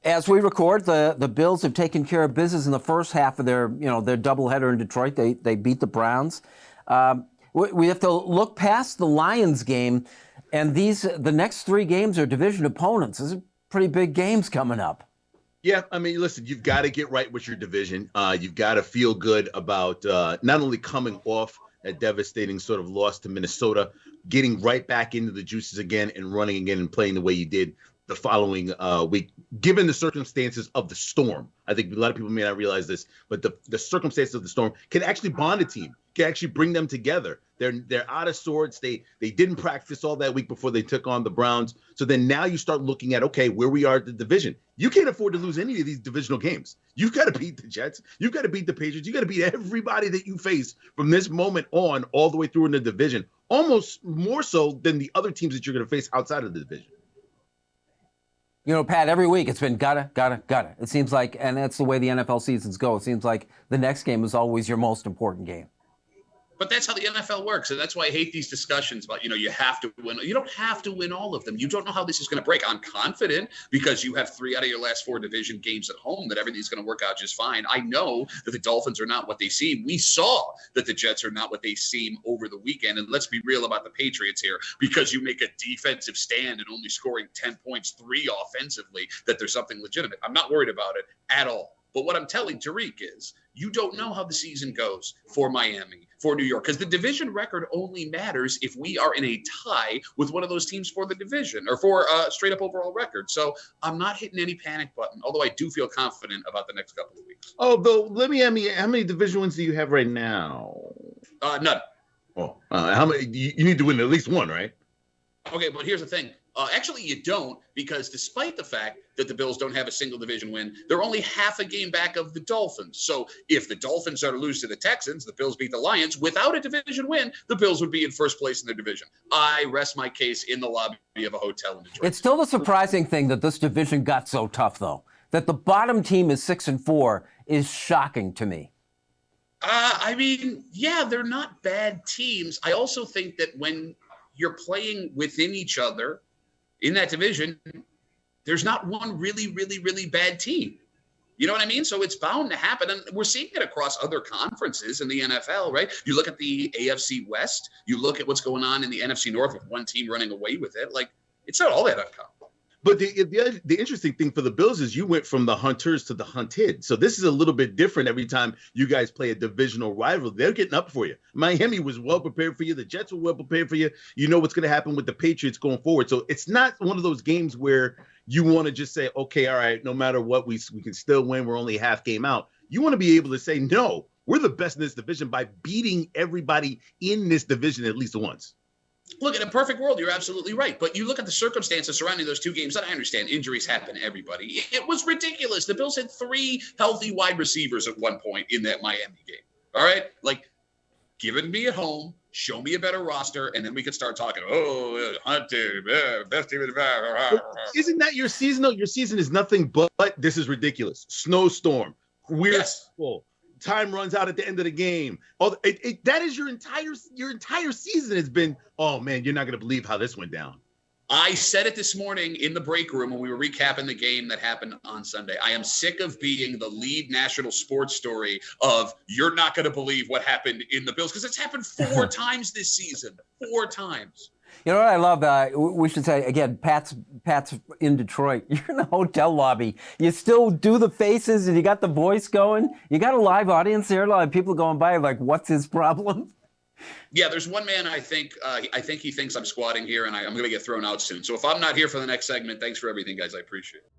As we record, the Bills have taken care of business in the first half of their doubleheader in Detroit. They beat the Browns. We have to look past the Lions game, and the next three games are division opponents. These are pretty big games coming up. Yeah, I mean, listen, you've got to get right with your division. You've got to feel good about not only coming off a devastating sort of loss to Minnesota, getting right back into the juices again and running again and playing the way you did the following week, given the circumstances of the storm. I think a lot of people may not realize this, but the circumstances of the storm can actually bond a team, can actually bring them together. They're out of sorts. They didn't practice all that week before they took on the Browns. So then now you start looking at, okay, where we are at the division. You can't afford to lose any of these divisional games. You've got to beat the Jets. You've got to beat the Patriots. You've got to beat everybody that you face from this moment on all the way through in the division, almost more so than the other teams that you're going to face outside of the division. You know, Pat, every week it's been gotta. It seems like, and that's the way the NFL seasons go. It seems like the next game is always your most important game. But that's how the NFL works. And that's why I hate these discussions about, you have to win. You don't have to win all of them. You don't know how this is going to break. I'm confident because you have 3 out of your last 4 division games at home that everything's going to work out just fine. I know that the Dolphins are not what they seem. We saw that the Jets are not what they seem over the weekend. And let's be real about the Patriots here, because you make a defensive stand and only scoring 10 points, 3 offensively, that there's something legitimate. I'm not worried about it at all. But what I'm telling Tariq is you don't know how the season goes for Miami, for New York, because the division record only matters if we are in a tie with one of those teams for the division or for a straight up overall record. So I'm not hitting any panic button, although I do feel confident about the next couple of weeks. Oh, though, let me ask you, how many division wins do you have right now? None. Oh, how many? You need to win at least one, right? Okay, but here's the thing. Actually, you don't, because despite the fact that the Bills don't have a single division win, they're only half a game back of the Dolphins. So if the Dolphins are to lose to the Texans, the Bills beat the Lions, without a division win, the Bills would be in first place in their division. I rest my case in the lobby of a hotel in Detroit. It's still the surprising thing that this division got so tough, though. That the bottom team is 6-4 is shocking to me. I mean, yeah, they're not bad teams. I also think that when you're playing within each other in that division, there's not one really, really, really bad team. You know what I mean? So it's bound to happen. And we're seeing it across other conferences in the NFL, right? You look at the AFC West, you look at what's going on in the NFC North with one team running away with it. Like, it's not all that uncommon. But the interesting thing for the Bills is you went from the hunters to the hunted. So this is a little bit different every time you guys play a divisional rival. They're getting up for you. Miami was well prepared for you. The Jets were well prepared for you. You know what's going to happen with the Patriots going forward. So it's not one of those games where you want to just say, okay, all right, no matter what, we can still win. We're only half game out. You want to be able to say, no, we're the best in this division by beating everybody in this division at least once. Look, in a perfect world, you're absolutely right. But you look at the circumstances surrounding those 2 games, and I understand injuries happen to everybody. It was ridiculous. The Bills had 3 healthy wide receivers at one point in that Miami game. All right? Like, give it to me at home, show me a better roster, and then we could start talking, hunting, best team in the Isn't that your season, though? Your season is nothing but this is ridiculous. Snowstorm. We're full. Time runs out at the end of the game. That is your entire season has been, oh, man, you're not going to believe how this went down. I said it this morning in the break room when we were recapping the game that happened on Sunday. I am sick of being the lead national sports story of you're not going to believe what happened in the Bills, because it's happened 4 times this season. 4 times. You know what I love? We should say, again, Pat's in Detroit. You're in the hotel lobby. You still do the faces and you got the voice going. You got a live audience there. A lot of people going by like, what's his problem? Yeah, there's one man I think he thinks I'm squatting here, and I'm going to get thrown out soon. So if I'm not here for the next segment, thanks for everything, guys. I appreciate it.